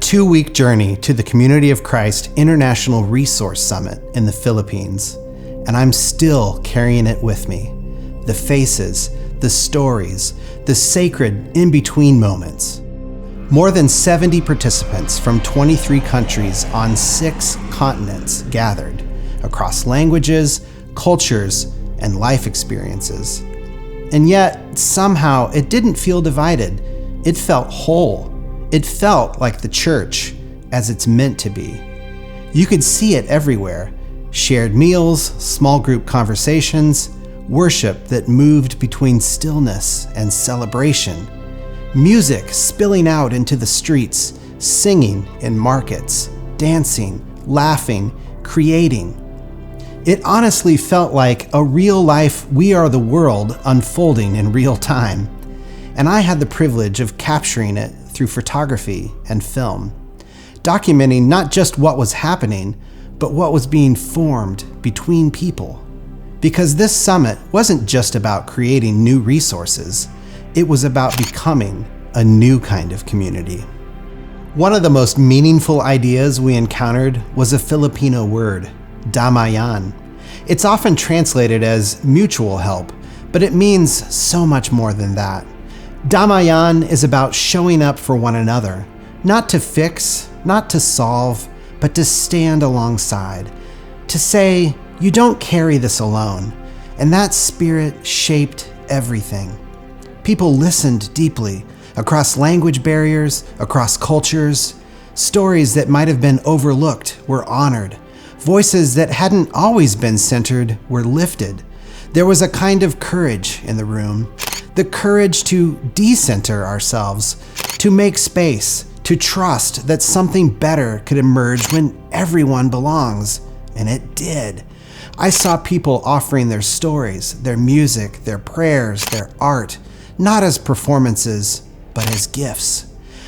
2-week journey to the Community of Christ International Resource Summit in the Philippines, and I'm still carrying it with me. The faces, the stories, the sacred in-between moments. More than 70 participants from 23 countries on 6 continents gathered across languages, cultures, and life experiences. And yet, somehow, it didn't feel divided. It felt whole. It felt like the church, as it's meant to be. You could see it everywhere. Shared meals, small group conversations, worship that moved between stillness and celebration, music spilling out into the streets, singing in markets, dancing, laughing, creating. It honestly felt like a real-life We Are the World unfolding in real time, and I had the privilege of capturing it through photography and film, documenting not just what was happening, but what was being formed between people. Because this summit wasn't just about creating new resources, it was about becoming a new kind of community. One of the most meaningful ideas we encountered was a Filipino word, Damayan. It's often translated as mutual help, but it means so much more than that. Damayan is about showing up for one another, not to fix, not to solve, but to stand alongside, to say, you don't carry this alone. And that spirit shaped everything. People listened deeply, across language barriers, across cultures. Stories that might have been overlooked were honored. Voices that hadn't always been centered were lifted. There was a kind of courage in the room, the courage to decenter ourselves, to make space, to trust that something better could emerge when everyone belongs. And it did. I saw people offering their stories, their music, their prayers, their art, not as performances, but as gifts.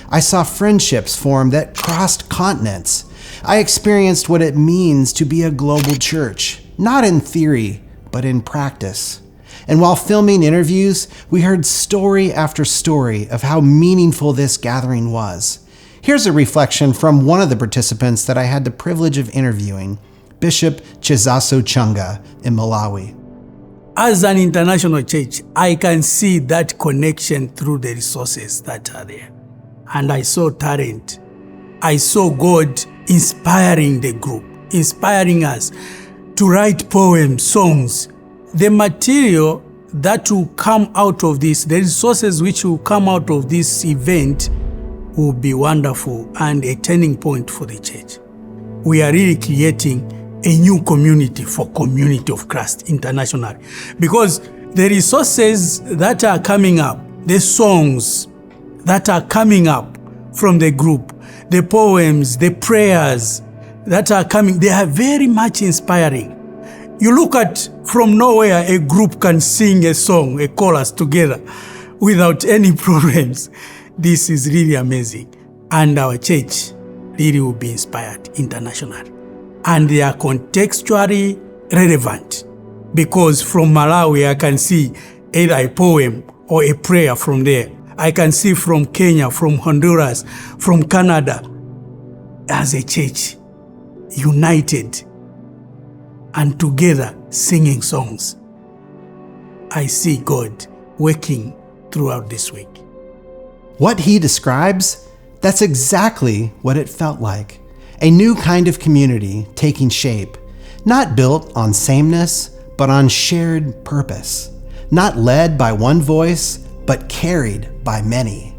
I saw friendships form that crossed continents. I experienced what it means to be a global church, not in theory, but in practice. And while filming interviews, we heard story after story of how meaningful this gathering was. Here's a reflection from one of the participants that I had the privilege of interviewing, Bishop Chezaso Chunga in Malawi. As an international church, I can see that connection through the resources that are there. And I saw talent. I saw God inspiring the group, inspiring us to write poems, songs. The material that will come out of this, the resources which will come out of this event will be wonderful and a turning point for the church. We are really creating a new community for Community of Christ International, because the resources that are coming up, the songs that are coming up from the group, the poems, the prayers that are coming, they are very much inspiring. You look at from nowhere, a group can sing a song, a chorus together without any problems. This is really amazing. And our church really will be inspired internationally. And they are contextually relevant, because from Malawi, I can see either a poem or a prayer from there. I can see from Kenya, from Honduras, from Canada, as a church, united and together singing songs. I see God working throughout this week. What he describes, that's exactly what it felt like. A new kind of community taking shape, not built on sameness, but on shared purpose. Not led by one voice, but carried by many.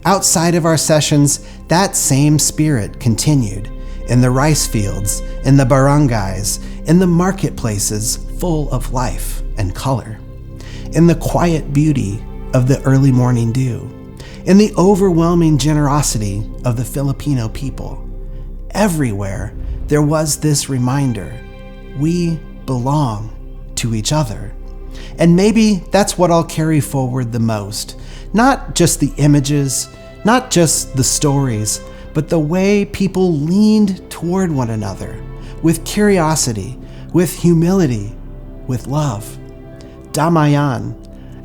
Outside of our sessions, that same spirit continued in the rice fields, in the barangays, in the marketplaces full of life and color, in the quiet beauty of the early morning dew, in the overwhelming generosity of the Filipino people. Everywhere there was this reminder, we belong to each other. And maybe that's what I'll carry forward the most. Not just the images, not just the stories, but the way people leaned toward one another with curiosity, with humility, with love. Damayan,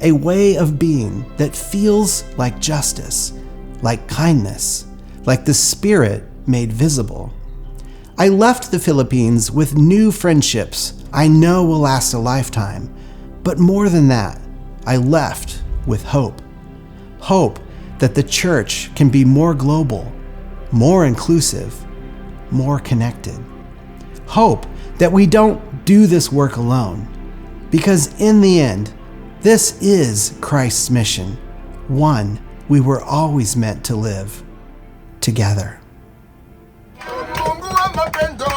a way of being that feels like justice, like kindness, like the Spirit made visible. I left the Philippines with new friendships I know will last a lifetime, but more than that, I left with hope. Hope that the church can be more global, more inclusive, more connected. Hope that we don't do this work alone, because in the end, this is Christ's mission, one we were always meant to live together. Mungu wa mapendo